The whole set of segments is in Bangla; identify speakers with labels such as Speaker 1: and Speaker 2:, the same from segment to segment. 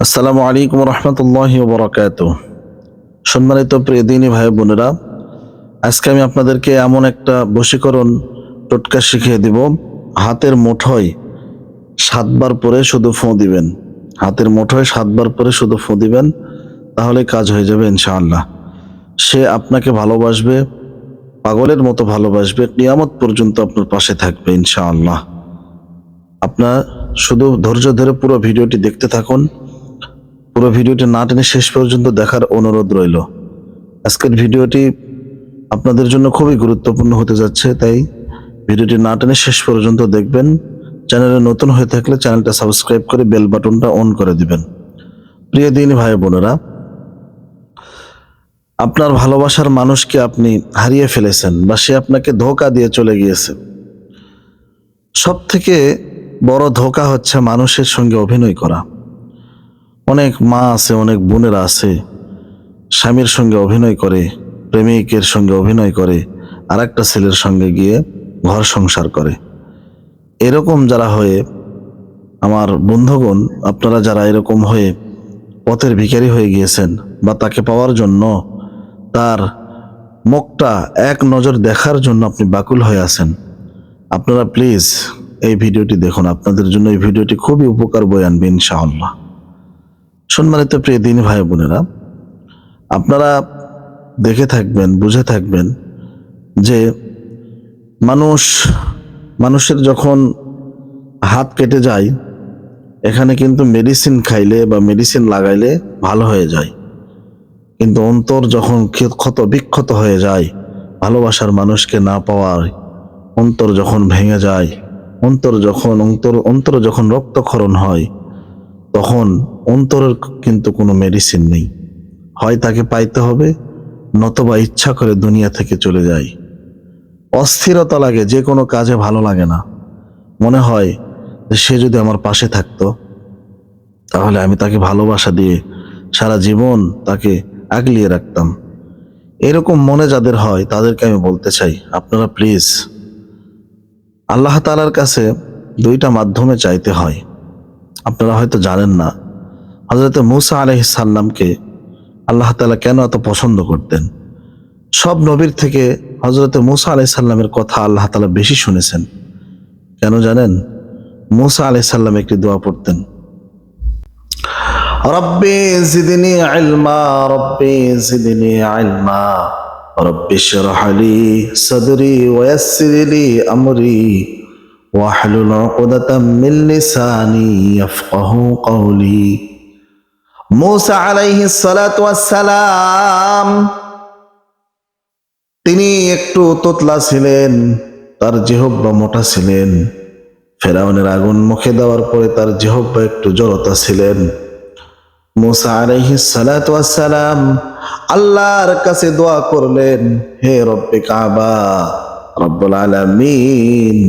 Speaker 1: আসসালামু আলাইকুম রহমতুল্লাহি ওয়া বারাকাতুহু। সম্মানিত প্রিয় দিনী ভাই বোনেরা, আজকে আমি আপনাদেরকে এমন একটা বশীকরণ টোটকা শিখিয়ে দিব। হাতের মুঠোয় 7 বার পরে শুধু ফু দিবেন। হাতের মুঠোয় 7 বার পরে শুধু ফু দিবেন, তাহলে কাজ হয়ে যাবে ইনশাআল্লাহ। সে আপনাকে ভালোবাসবে, পাগলের মতো ভালোবাসবে, কিয়ামত পর্যন্ত আপনার পাশে থাকবে ইনশাআল্লাহ। আপনার শুধু ধৈর্য ধরে পুরো ভিডিওটি দেখতে থাকুন। পুরো ভিডিওটি না টেনে শেষ পর্যন্ত দেখার অনুরোধ রইল। আজকের ভিডিওটি আপনাদের জন্য খুবই গুরুত্বপূর্ণ হতে যাচ্ছে, তাই ভিডিওটি না টেনে শেষ পর্যন্ত দেখবেন। চ্যানেলে নতুন হয়ে থাকলে চ্যানেলটা সাবস্ক্রাইব করে বেল বাটনটা অন করে দিবেন। প্রিয় দিনী ভাই বোনেরা, আপনার ভালোবাসার মানুষকে আপনি হারিয়ে ফেলেছেন বা সে আপনাকে ধোঁকা দিয়ে চলে গিয়েছে। সব থেকে বড় ধোঁকা হচ্ছে মানুষের সঙ্গে অভিনয় করা। অনেক মা আছে, অনেক বোনেরা আছে, স্বামীর সঙ্গে অভিনয় করে, প্রেমিকের সঙ্গে অভিনয় করে, আর একটা ছেলের সঙ্গে গিয়ে ঘর সংসার করে। এরকম যারা হয়ে, আমার বন্ধুগণ, আপনারা যারা এরকম হয়ে পথের ভিখারি হয়ে গিয়েছেন বা তাকে পাওয়ার জন্য, তার মুখটা এক নজর দেখার জন্য আপনি ব্যাকুল হয়ে আছেন, আপনারা প্লিজ এই ভিডিওটি দেখুন। আপনাদের জন্য এই ভিডিওটি খুবই উপকার বয়ে আনবে ইনশাআল্লাহ। সম্মানিত প্রিয় দিনী ভাই বোনেরা, আপনারা দেখে থাকবেন, বুঝে থাকবেন যে মানুষের যখন হাত কেটে যায়, এখানে কিন্তু মেডিসিন খাইলে বা মেডিসিন লাগাইলে ভালো হয়ে যায়, কিন্তু অন্তর যখন ক্ষত বিক্ষত হয়ে যায়, ভালোবাসার মানুষকে না পাওয়ায় অন্তর যখন ভেঙে যায়, অন্তর যখন রক্তক্ষরণ হয়, তখন অন্তরের কিন্তু কোনো মেডিসিন নেই। হয় তাকে পাইতে হবে, নতবা ইচ্ছা করে দুনিয়া থেকে চলে যায়। অস্থিরতা লাগে, যে কোনো কাজে ভালো লাগে না। মনে হয় যে সে যদি আমার পাশে থাকতো, তাহলে আমি তাকে ভালোবাসা দিয়ে সারা জীবন তাকে আগলিয়ে রাখতাম। এরকম মনে যাদের হয়, তাদেরকে আমি বলতে চাই, আপনারা প্লিজ আল্লাহ তাআলার কাছে 2টা মাধ্যমে চাইতে হয়। আপনারা হয়তো জানেন না, হযরত মূসা আলাইহিস সালামকে আল্লাহ তাআলা কেন এত পছন্দ করতেন। সব নবীর থেকে হযরত মূসা আলাইহিস সালামের কথা আল্লাহ তাআলা বেশি শুনেছেন। কেন জানেন? মূসা আলাইহিস সালাম একটি দোয়া পড়তেন, রব্বি জিদনি ইলমা, রব্বি জিদনি ইলমা, রব্বি ইশরাহ লি সাদরি ওয়া ইয়াসসির লি আমরি ওয়াহলুল উকদাতাম মিন লিসানি ইয়াফকাহু কওলি। মূসা আলাইহিস সালাতু ওয়াস সালাম তিনি একটু তোতলা ছিলেন, তার জিহ্বা মোটা ছিলেন। ফেরাউনের আগুন মুখে দেওয়ার পরে তার জিহ্বা একটু জড়তা ছিলেন। মূসা আলাইহিস সালাতু ওয়াস সালাম আল্লাহর কাছে দোয়া করলেন, হে রব্বে কাবা, রব্বুল আলামিন,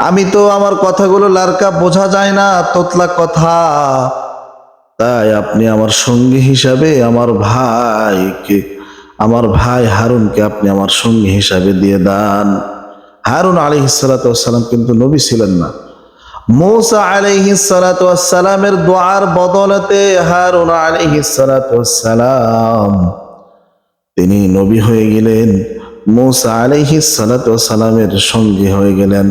Speaker 1: আমি তো আমার কথাগুলো লারকা বোঝা যায় না, তোতলা কথা, তাই আপনি আমার সঙ্গী হিসাবে আমার ভাই হারুনকে আপনি আমার সঙ্গী হিসাবে দিয়ে দেন। হারুন আলাইহিস সালাতু ওয়াস সালাম কিন্তু নবী ছিলেন না। মূসা আলাইহিস সালাতু ওয়াস সালামের দোয়ার বদলতে হারুন আলাইহিস সালাতু ওয়াস সালাম তিনি নবী হয়ে গেলেন, মূসা আলাইহিস সালাতু ওয়াস সালামের সঙ্গী হয়ে গেলেন।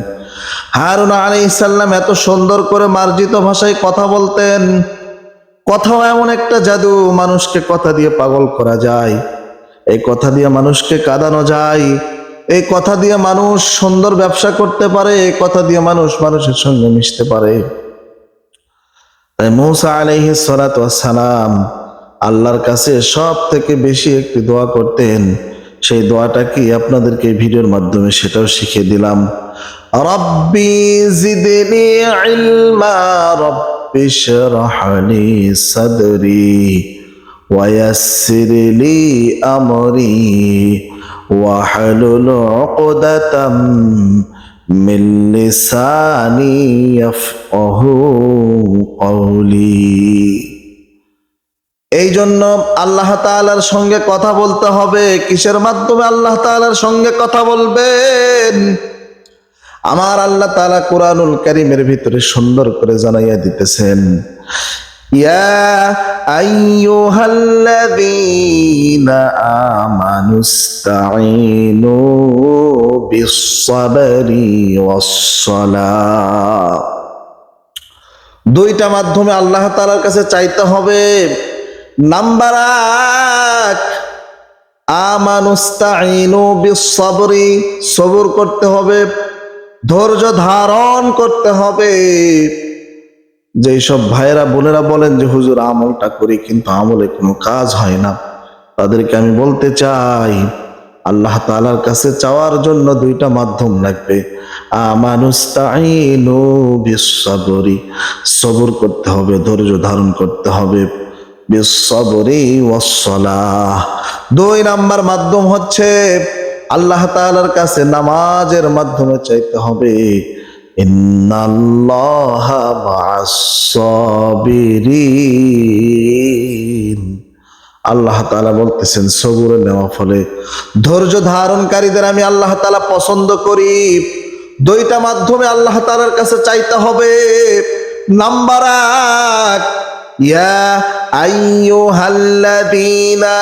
Speaker 1: হারুন আলাইহিস সালাম এত সুন্দর করে মার্জিত ভাষায় কথা বলতেন। কথাও এমন একটা জাদু, মানুষকে কথা দিয়ে পাগল করা যায়, এই কথা দিয়ে মানুষকে কাঁদানো যায়, এই কথা দিয়ে মানুষ সুন্দর ব্যবসা করতে পারে, এই কথা দিয়ে মানুষ মানুষের সঙ্গে মিশতে পারে। তাই মূসা আলাইহিস সালাতু ওয়াস সালাম আল্লাহর কাছে সব থেকে বেশি একটি দোয়া করতেন। সেই দোয়াটা কি আপনাদেরকে এই ভিডিওর মাধ্যমে সেটাও শিখিয়ে দিলাম। রব্বি জিদনি ইলমা, রব্বি ইশরাহ লি সাদরি ওয়া ইয়াসসির লি আমরি ওয়াহলুল উকদাতাম মিন লিসানি ইয়াফকাহু কওলি। এই জন্য আল্লাহ তাআলার সঙ্গে কথা বলতে হবে। কিসের মাধ্যমে আল্লাহ তাআলার সঙ্গে কথা বলবেন? আমার আল্লাহ তাআলা কুরআনুল কারীমের ভিতরে সুন্দর করে জানাইয়া দিতেছেন, ইয়া আইয়ুহাল্লাযীনা আমানুস্তাঈনু বিস-সাবরি ওয়াস-সালাহ। দুইটা মাধ্যমে আল্লাহ তাআলার কাছে চাইতে হবে। নাম্বার 1, আমানুস্তাঈনু বিস-সাবরি, সবর করতে হবে, ধৈর্য ধারণ করতে হবে। যেই সব ভাইয়েরা বোনেরা বলেন যে হুজুর আমলটা করি কিন্তু আমলে কোনো কাজ হয় না, তাদেরকে আমি বলতে চাই আল্লাহ তাআলার কাছে চাওয়ার জন্য দুইটা মাধ্যম লাগবে। আমানুস্তাঈনু বিস-সাবরি, সবর করতে হবে, ধৈর্য ধারণ করতে হবে, বিস-সাবরি ওয়াস-সালাহ। 2 নাম্বার মাধ্যম হচ্ছে আল্লাহ তাআলার কাছে নামাজের মাধ্যমে চাইতে হবে। ইন্নাল্লাহা মা'আস-সাবিরিন, আল্লাহ তাআলা বলতেছেন সবরে নেওয়া ফলে ধৈর্য ধারণকারীদের আমি আল্লাহ তাআলা পছন্দ করি। 2টা মাধ্যমে আল্লাহ তাআলার কাছে চাইতে হবে। নাম্বার 1, ইয়া আইয়ুহাল্লাযীনা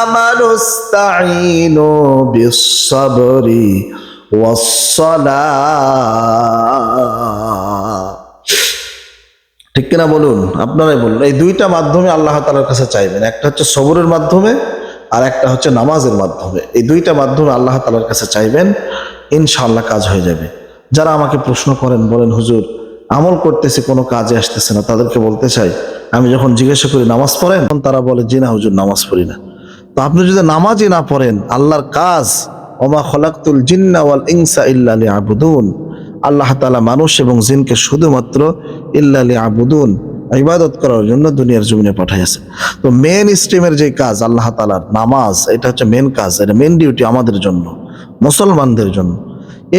Speaker 1: আমানুস্তাঈনু বিস-সাবরি ওয়াস-সালাহ। ঠিক কিনা বলুন, আপনারাই বলুন। এই 2টা মাধ্যমে আল্লাহ তাআলার কাছে চাইবেন। একটা হচ্ছে সবরের মাধ্যমে আর একটা হচ্ছে নামাজের মাধ্যমে। এই 2টা মাধ্যমে আল্লাহ তাআলার কাছে চাইবেন, ইনশাআল্লাহ কাজ হয়ে যাবে। যারা আমাকে প্রশ্ন করেন, বলেন হুজুর আমল করতেছি কোনো কাজে আসতেছে না, তাদেরকে বলতে চাই আমি যখন জিজ্ঞাসা করি নামাজ পড়েন, তখন তারা বলে জি না হুজুর নামাজ পড়ি না। তো আপনি যদি নামাজই না পড়েন, আল্লাহর কাজ ওমা খলাকতুল জিন্না ওয়াল ইনসা ইল্লা লিয়াবুদুন, আল্লাহ তাআলা মানুষ এবং জিনকে শুধুমাত্র ইল্লা লিয়াবুদুন, ইবাদত করার জন্য দুনিয়ার জমিনে পাঠাইছে। তো মেন স্ট্রিমের যে কাজ আল্লাহ তাআলার নামাজ, এটা হচ্ছে মেন কাজ, এটা মেন ডিউটি আমাদের জন্য, মুসলমানদের জন্য।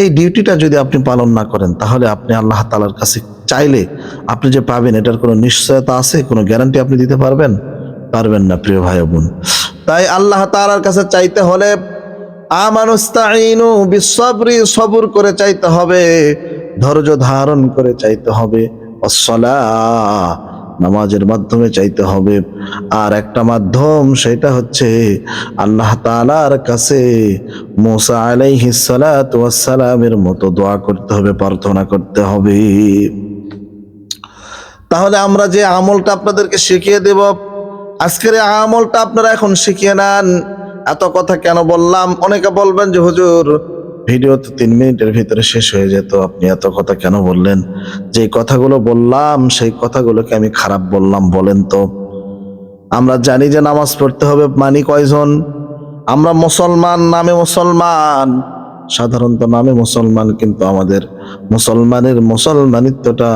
Speaker 1: এই ডিউটিটা যদি আপনি পালন না করেন, তাহলে আপনি আল্লাহ তাআলার কাছে চাইলে আপনি যে পাবেন এটার কোনো নিশ্চয়তা আছে? কোনো গ্যারান্টি আপনি দিতে পারবেন? পারবেন না প্রিয় ভাই বোন। তাই আল্লাহ তাআলার কাছে চাইতে হলে আমানুস্তাঈনু বিস-সাবরি, সবর করে চাইতে হবে, ধৈর্য ধারণ করে চাইতে হবে, ওয়াস-সালাহ, নামাজের মাধ্যমে চাইতে হবে। আর একটা মাধ্যম, সেটা হচ্ছে আল্লাহ তাআলার কাছে মুসা আলাইহিস সালাতু ওয়াস সালামের মতো দোয়া করতে হবে, প্রার্থনা করতে হবে। তাহলে আমরা যে আমলটা আপনাদেরকে শিখিয়ে দেব, আজকের এই আমলটা আপনারা এখন শিখিয়ে নেন। এত কথা কেন বললাম? অনেকে বলবেন যে হুজুর ভিডিও তো 3 মিনিটের ভিতরে শেষ হয়ে যেত, আপনি এত কথা কেন বললেন? যে কথাগুলো বললাম সেই কথাগুলোকে আমি খারাপ বললাম বলেন তো? আমরা জানি যে নামাজ পড়তে হবে, মানি কয়জন? আমরা মুসলমান, নামে মুসলমান, সাধারণত নামে মুসলমান, কিন্তু আমাদের মুসলমানের মুসলমানিত্বটা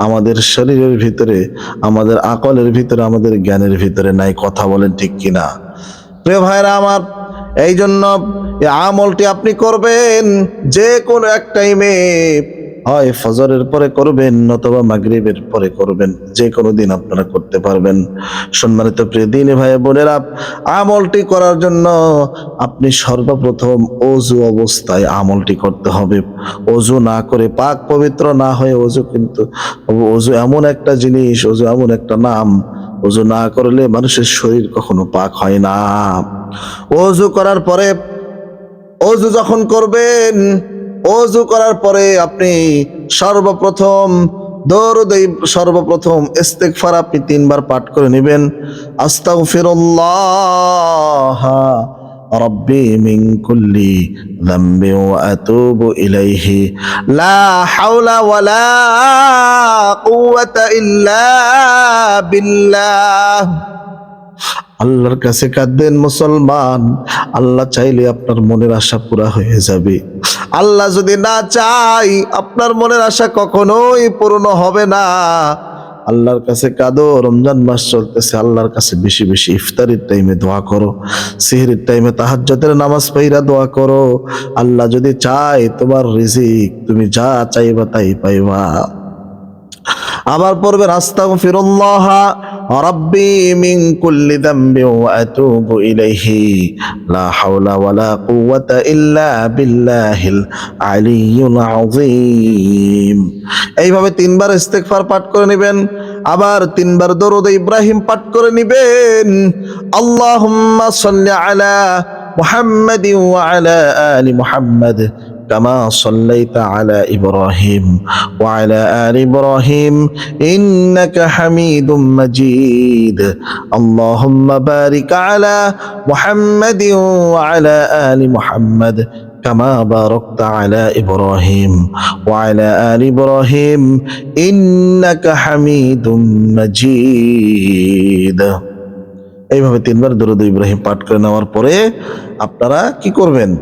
Speaker 1: আমাদের শরীরের ভিতরে, আমাদের আকলের ভিতরে, আমাদের জ্ঞানের ভিতরে নাই। কথা বলেন ঠিক কিনা? প্রিয় ভাইরা আমার, এই জন্য এই আমলটি আপনি করবেন যে কোনো এক টাইমে, হয় ফজরের পরে করবেন অথবা মাগরিবের পরে করবেন, যে কোনো দিন আপনারা করতে পারবেন। সম্মানিত প্রিয় দিনী ভাই বোনেরা, আমলটি করার জন্য আপনি সর্বপ্রথম ওযু অবস্থায় আমলটি করতে হবে। ওযু না করে, পাক পবিত্র না হয়ে, ওযু এমন একটা জিনিস, ওযু এমন একটা নাম, ওযু না করলে মানুষের শরীর কখনো পাক হয় না। ওযু করার পরে, ওযু যখন করবেন, ওযু করার পরে আপনি সর্বপ্রথম সর্বপ্রথম ইস্তিগফার আপনি 3 বার পাঠ করে নেবেন। আস্তাগফিরুল্লাহ রাব্বি মিন কুল্লি যামবি ওয়া আতুবু ইলাইহি লা হাওলা ওয়ালা কুওয়াতা ইল্লা বিল্লাহ। আল্লাহর কাছে কাঁদেন মুসলমান, আল্লাহ চাইলে আপনার মনের আশা পুরা হয়ে যাবে। আল্লাহ যদি না চাই, আপনার মনের আশা কখনোই পূর্ণ হবে না। আল্লাহর কাছে কাঁদো। রমজান মাস চলতেছে, আল্লাহর কাছে বেশি বেশি ইফতারির টাইমে দোয়া করো, সেহরির টাইমে তাহাজ্জুদের নামাজ পড়া দোয়া করো। আল্লাহ যদি চায় তোমার রিজিক, তুমি যা চাইবা তাই পাইবা। আবার পড়বেন আস্তাগফিরুল্লাহ রাব্বি মিন কুল্লি যামবি ওয়া আতুবু ইলাইহি লা হাওলা ওয়ালা কুওয়াতা ইল্লা বিল্লাহিল আলিয়্যুল আযীম। এইভাবে 3 বার ইস্তিগফার পাঠ করে নেবেন। আবার তিনবার দরুদ ইব্রাহিম পাঠ করে নিবেন। আল্লাহুম্মা সাল্লি আলা মুহাম্মাদিন ওয়া আলা আলি মুহাম্মাদ কামা সাল্লাইতা আলা ইব্রাহিম ওয়া আলা আলি ইব্রাহিম ইন্নাকা হামিদুম মাজিদ। আল্লাহুম্মা বারিক আলা মুহাম্মাদিন ওয়া আলা আলি মুহাম্মাদ কামা বারাকতা আলা ইব্রাহিম ওয়া আলা আলি ইব্রাহিম ইন্নাকা হামিদুম মাজিদ। এইভাবে তিনবার দরুদ ইব্রাহিম পাঠ করে নেওয়ার পরে আপনারা কি করবেন?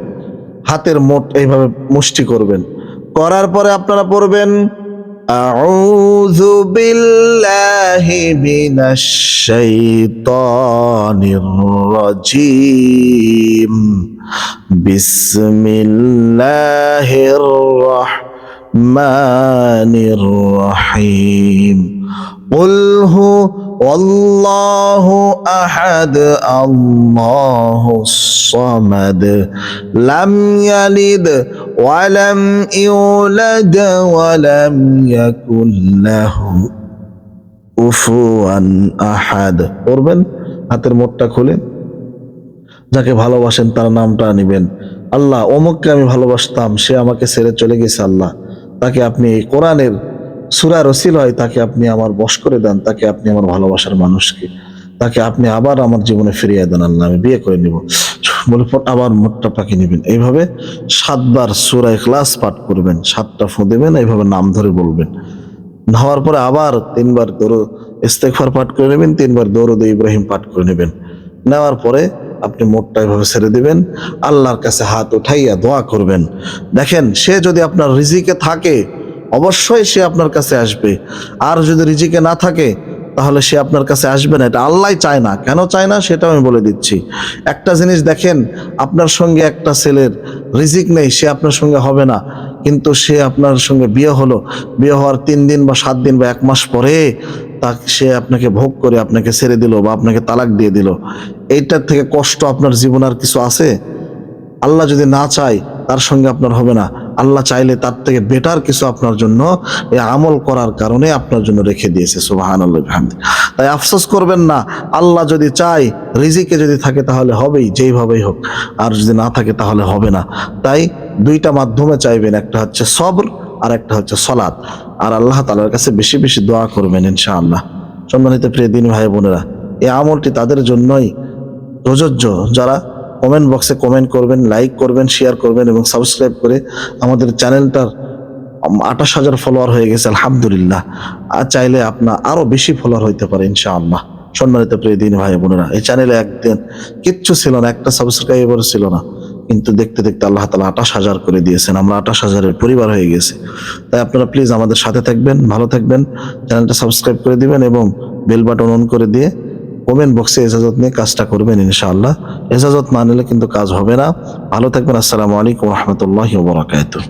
Speaker 1: হাতের মুঠ এইভাবে মুষ্টি করবেন। করার পরে আপনারা পড়বেন আউযু বিল্লাহি মিনাশ শাইতানির রাজিম বিসমিল্লাহির রাহমানির রহিম কুল হুয়াল্লাহু আহাদ আল্লাহুস সামাদ লাম ইয়ালিদ ওয়া লাম ইউলাদ ওয়া লাম ইয়াকুল লাহু কুফুয়ান আহাদ। পড়বেন, হাতের মুঠটা খুলে যাকে ভালোবাসেন তার নামটা নেবেন। আল্লাহ অমুককে আমি ভালোবাসতাম, সে আমাকে ছেড়ে চলে গেছে, আল্লাহ তাকে আপনি এই কোরআনের সূরার ওসিলায় তাকে আপনি আমার বশ করে দেন, তাকে আপনি আমার ভালোবাসার মানুষকে তাকে আপনি আবার আমার জীবনে ফিরিয়ে দেন, আল্লাহ আমি বিয়ে করে নিব বলে আবার মুঠটা পাকিয়ে নেবেন। এইভাবে 7 বার সূরা ইখলাস পাঠ করবেন, 7টা ফু দেবেন, এইভাবে নাম ধরে বলবেন। হওয়ার পরে আবার 3 বার দরুদ ইস্তেগফার পাঠ করে নেবেন, 3 বার দরুদ ইব্রাহিম পাঠ করে নেবেন। নেওয়ার পরে আপনি মুঠটা এভাবে ছেড়ে দিবেন, আল্লাহর কাছে হাত উঠাইয়া দোয়া করবেন। দেখেন, সে যদি আপনার রিজিকে থাকে অবশ্যই সে আপনার কাছে আসবে, আর যদি রিজিকে না থাকে তাহলে সে আপনার কাছে আসবে না। এটা আল্লাহই চায় না। কেন চায় না সেটাও আমি বলে দিচ্ছি। একটা জিনিস দেখেন, আপনার সঙ্গে একটা ছেলের রিজিক নেই, সে আপনার সঙ্গে হবে না, কিন্তু সে আপনার সঙ্গে বিয়ে হলো, বিয়ে হওয়ার 3 দিন বা 7 দিন বা 1 মাস পরে সে আপনাকে ভোগ করে আপনাকে ছেড়ে দিল বা আপনাকে তালাক দিয়ে দিল, এইটার থেকে কষ্ট আপনার জীবন আর কিছু আছে? আল্লাহ যদি না চায় তার সঙ্গে আপনার হবে না, আল্লাহ চাইলে তার থেকে বেটার কিছু আপনার জন্য এই আমল করার কারণে আপনার জন্য রেখে দিয়েছে। সুবহানাল্লাহ বিহামদি। তাই আফসোস করবেন না, আল্লাহ যদি চায়, রিজিকে যদি থাকে তাহলে হবেই, যেইভাবেই হোক, আর যদি না থাকে তাহলে হবে না। তাই 2টা মাধ্যমে চাইবেন, একটা হচ্ছে সবর আর একটা হচ্ছে সলাৎ, আর আল্লাহ তাআলার কাছে বেশি বেশি দোয়া করবেন ইনশাআল্লাহ। সম্মানিত প্রিয় দিনী ভাই বোনেরা, এই আমলটি তাদের জন্যই প্রযোজ্য যারা কমেন্ট বক্সে কমেন্ট করবেন, লাইক করবেন, শেয়ার করবেন এবং সাবস্ক্রাইব করে আমাদের চ্যানেলটার 28,000 ফলোয়ার হয়ে গেছে আলহামদুলিল্লাহ। আর চাইলে আপনার আরো বেশি ফলোয়ার হইতে পারে ইনশাআল্লাহ। সম্মানিত প্রিয় দিনী ভাই বোনেরা, এই চ্যানেলে একদিন কিচ্ছু ছিল না, একটা সাবস্ক্রাইবার ছিল না, কিন্তু দেখতে দেখতে আল্লাহ তাআলা 28,000 করে দিয়েছেন, আমরা 28,000-এর পরিবার হয়ে গেছি। তাই আপনারা প্লিজ আমাদের সাথে থাকবেন, ভালো থাকবেন, চ্যানেলটা সাবস্ক্রাইব করে দিবেন এবং বেল বাটন অন করে দিয়ে কমেন্ট বক্সে ইজাজত নিয়ে কাজটা করবেন ইনশাআল্লাহ। ইজাজত না নিলে কিন্তু কাজ হবে না। ভালো থাকবেন। আসসালামু আলাইকুম ওয়া রাহমাতুল্লাহি ওয়া বারাকাতুহু।